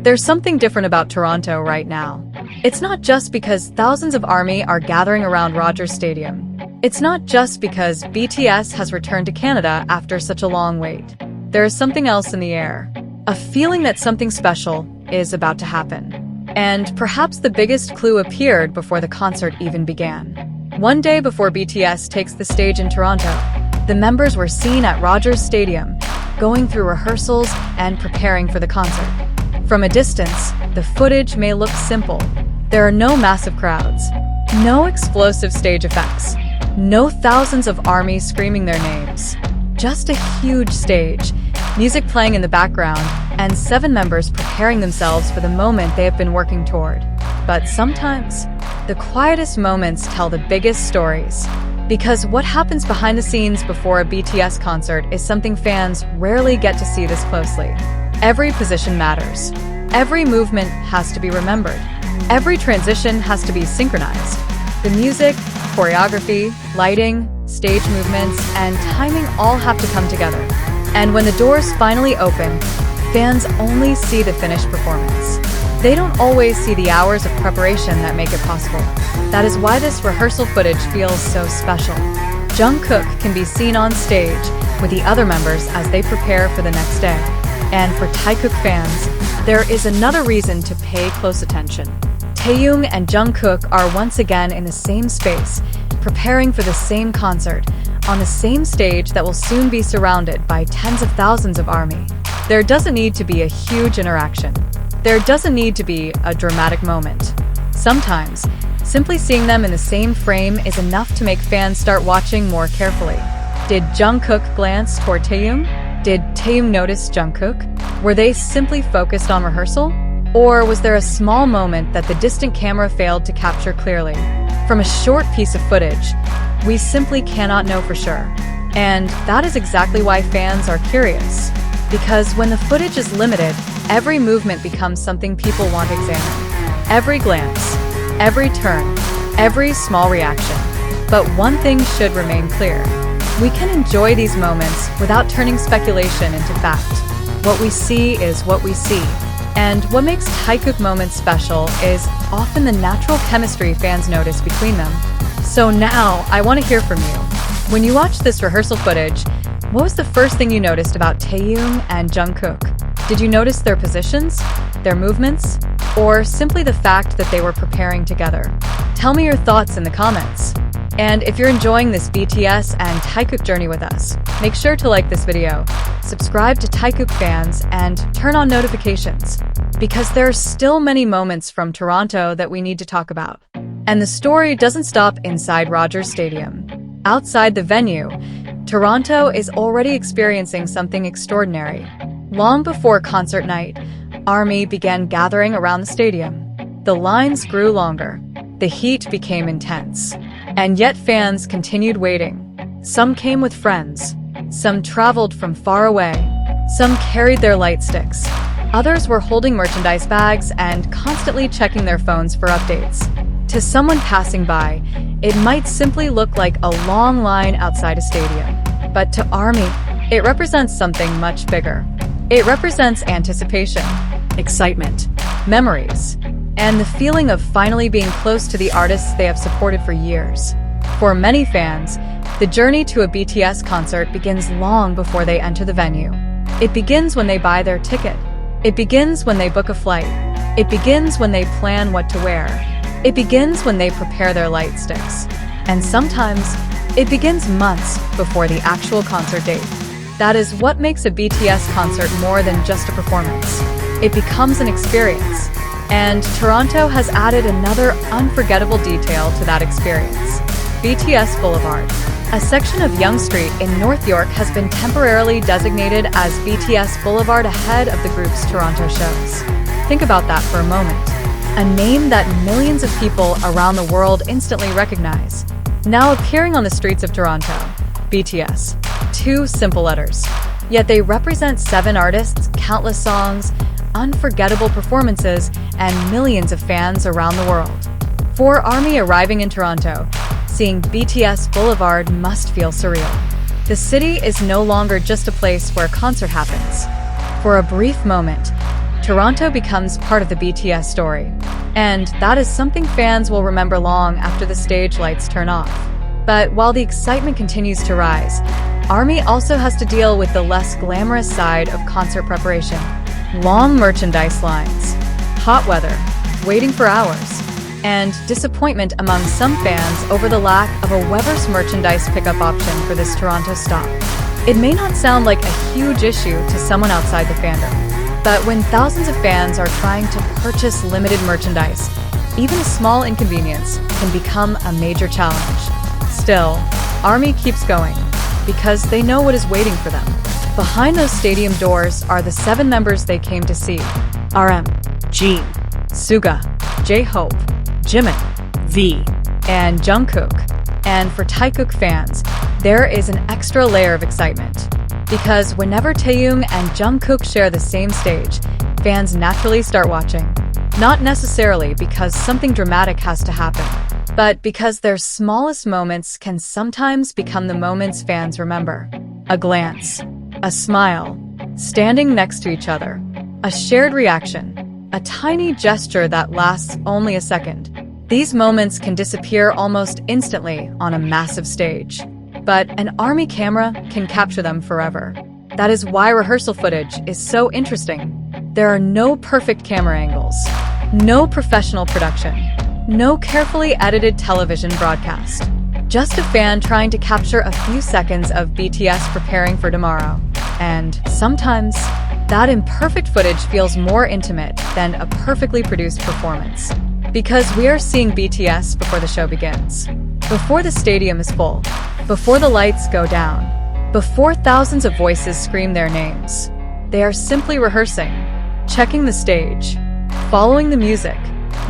There's something different about Toronto right now. It's not just because thousands of ARMY are gathering around Rogers Stadium. It's not just because BTS has returned to Canada after such a long wait. There is something else in the air. A feeling that something special is about to happen. And perhaps the biggest clue appeared before the concert even began. One day before BTS takes the stage in Toronto, the members were seen at Rogers Stadium, going through rehearsals and preparing for the concert. From a distance, the footage may look simple. There are no massive crowds, no explosive stage effects, no thousands of ARMY screaming their names. Just a huge stage, music playing in the background, and 7 members preparing themselves for the moment they have been working toward. But sometimes, the quietest moments tell the biggest stories. Because what happens behind the scenes before a BTS concert is something fans rarely get to see this closely. Every position matters. Every movement has to be remembered. Every transition has to be synchronized. The music, choreography, lighting, stage movements, and timing all have to come together. And when the doors finally open, fans only see the finished performance. They don't always see the hours of preparation that make it possible. That is why this rehearsal footage feels so special. Jungkook can be seen on stage with the other members as they prepare for the next day. And for Taekook fans, there is another reason to pay close attention. Taehyung and Jungkook are once again in the same space, preparing for the same concert, on the same stage that will soon be surrounded by tens of thousands of ARMY. There doesn't need to be a huge interaction. There doesn't need to be a dramatic moment. Sometimes, simply seeing them in the same frame is enough to make fans start watching more carefully. Did Jungkook glance toward Taehyung? Did Taehyung notice Jungkook? Were they simply focused on rehearsal? Or was there a small moment that the distant camera failed to capture clearly? From a short piece of footage, we simply cannot know for sure. And that is exactly why fans are curious. Because when the footage is limited, every movement becomes something people want to examine. Every glance, every turn, every small reaction. But one thing should remain clear. We can enjoy these moments without turning speculation into fact. What we see is what we see. And what makes Taekook moments special is often the natural chemistry fans notice between them. So now, I want to hear from you. When you watched this rehearsal footage, what was the first thing you noticed about Taehyung and Jungkook? Did you notice their positions, their movements, or simply the fact that they were preparing together? Tell me your thoughts in the comments. And if you're enjoying this BTS and Taekook journey with us, make sure to like this video, subscribe to Taekook fans, and turn on notifications. Because there are still many moments from Toronto that we need to talk about. And the story doesn't stop inside Rogers Stadium. Outside the venue, Toronto is already experiencing something extraordinary. Long before concert night, ARMY began gathering around the stadium. The lines grew longer. The heat became intense. And yet fans continued waiting. Some came with friends. Some traveled from far away. Some carried their light sticks. Others were holding merchandise bags and constantly checking their phones for updates. To someone passing by, it might simply look like a long line outside a stadium. But to ARMY, it represents something much bigger. It represents anticipation, excitement, memories, and the feeling of finally being close to the artists they have supported for years. For many fans, the journey to a BTS concert begins long before they enter the venue. It begins when they buy their ticket. It begins when they book a flight. It begins when they plan what to wear. It begins when they prepare their light sticks. And sometimes, it begins months before the actual concert date. That is what makes a BTS concert more than just a performance. It becomes an experience. And Toronto has added another unforgettable detail to that experience. BTS Boulevard. A section of Yonge Street in North York has been temporarily designated as BTS Boulevard ahead of the group's Toronto shows. Think about that for a moment. A name that millions of people around the world instantly recognize. Now appearing on the streets of Toronto. BTS. 2 simple letters. Yet they represent 7 artists, countless songs, unforgettable performances, and millions of fans around the world. For ARMY arriving in Toronto, seeing BTS Boulevard must feel surreal. The city is no longer just a place where a concert happens. For a brief moment, Toronto becomes part of the BTS story. And that is something fans will remember long after the stage lights turn off. But while the excitement continues to rise, ARMY also has to deal with the less glamorous side of concert preparation. Long merchandise lines, hot weather, waiting for hours, and disappointment among some fans over the lack of a Weverse merchandise pickup option for this Toronto stop. It may not sound like a huge issue to someone outside the fandom, but when thousands of fans are trying to purchase limited merchandise, even a small inconvenience can become a major challenge. Still, ARMY keeps going, because they know what is waiting for them. Behind those stadium doors are the 7 members they came to see: RM, Jin, Suga, J-Hope, Jimin, V, and Jungkook. And for Taekook fans, there is an extra layer of excitement. Because whenever Taehyung and Jungkook share the same stage, fans naturally start watching. Not necessarily because something dramatic has to happen, but because their smallest moments can sometimes become the moments fans remember. A glance, a smile, standing next to each other, a shared reaction, a tiny gesture that lasts only a second. These moments can disappear almost instantly on a massive stage. But an ARMY camera can capture them forever. That is why rehearsal footage is so interesting. There are no perfect camera angles, no professional production, no carefully edited television broadcast. Just a fan trying to capture a few seconds of BTS preparing for tomorrow. And sometimes, that imperfect footage feels more intimate than a perfectly produced performance. Because we are seeing BTS before the show begins. Before the stadium is full. Before the lights go down. Before thousands of voices scream their names. They are simply rehearsing, checking the stage, following the music,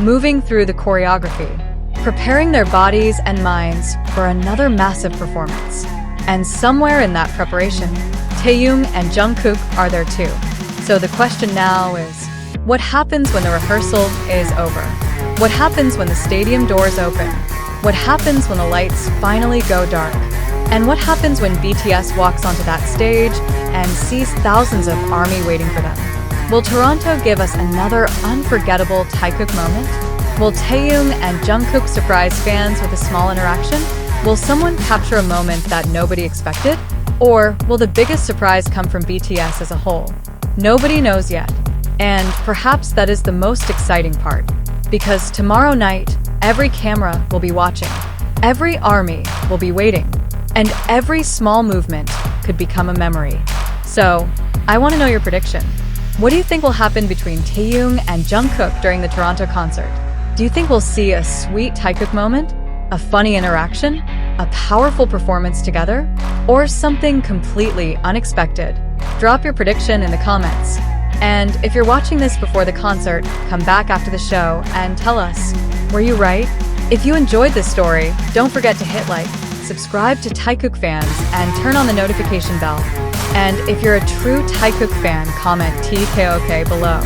moving through the choreography, preparing their bodies and minds for another massive performance. And somewhere in that preparation, Taehyung and Jungkook are there too. So the question now is, what happens when the rehearsal is over? What happens when the stadium doors open? What happens when the lights finally go dark? And what happens when BTS walks onto that stage and sees thousands of ARMY waiting for them? Will Toronto give us another unforgettable Taekook moment? Will Taehyung and Jungkook surprise fans with a small interaction? Will someone capture a moment that nobody expected? Or will the biggest surprise come from BTS as a whole? Nobody knows yet. And perhaps that is the most exciting part. Because tomorrow night, every camera will be watching, every ARMY will be waiting, and every small movement could become a memory. So, I want to know your prediction. What do you think will happen between Taehyung and Jungkook during the Toronto concert? Do you think we'll see a sweet Taekook moment? A funny interaction? A powerful performance together? Or something completely unexpected? Drop your prediction in the comments. And if you're watching this before the concert, come back after the show and tell us, were you right? If you enjoyed this story, don't forget to hit like, subscribe to Taekook fans, and turn on the notification bell. And if you're a true Taekook fan, comment TKOK below.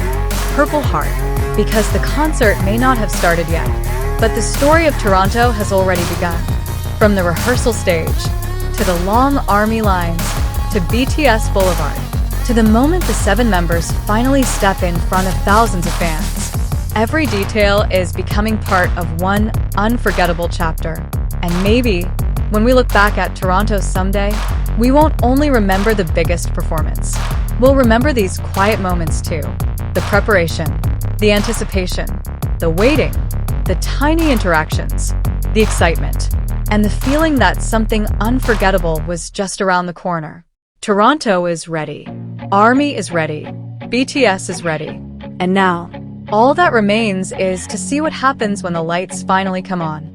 Purple heart, because the concert may not have started yet, but the story of Toronto has already begun. From the rehearsal stage, to the long ARMY lines, to BTS Boulevard, to the moment the 7 members finally step in front of thousands of fans. Every detail is becoming part of one unforgettable chapter. And maybe, when we look back at Toronto someday, we won't only remember the biggest performance. We'll remember these quiet moments too. The preparation, the anticipation, the waiting, the tiny interactions, the excitement, and the feeling that something unforgettable was just around the corner. Toronto is ready. ARMY is ready. BTS is ready. And now, all that remains is to see what happens when the lights finally come on.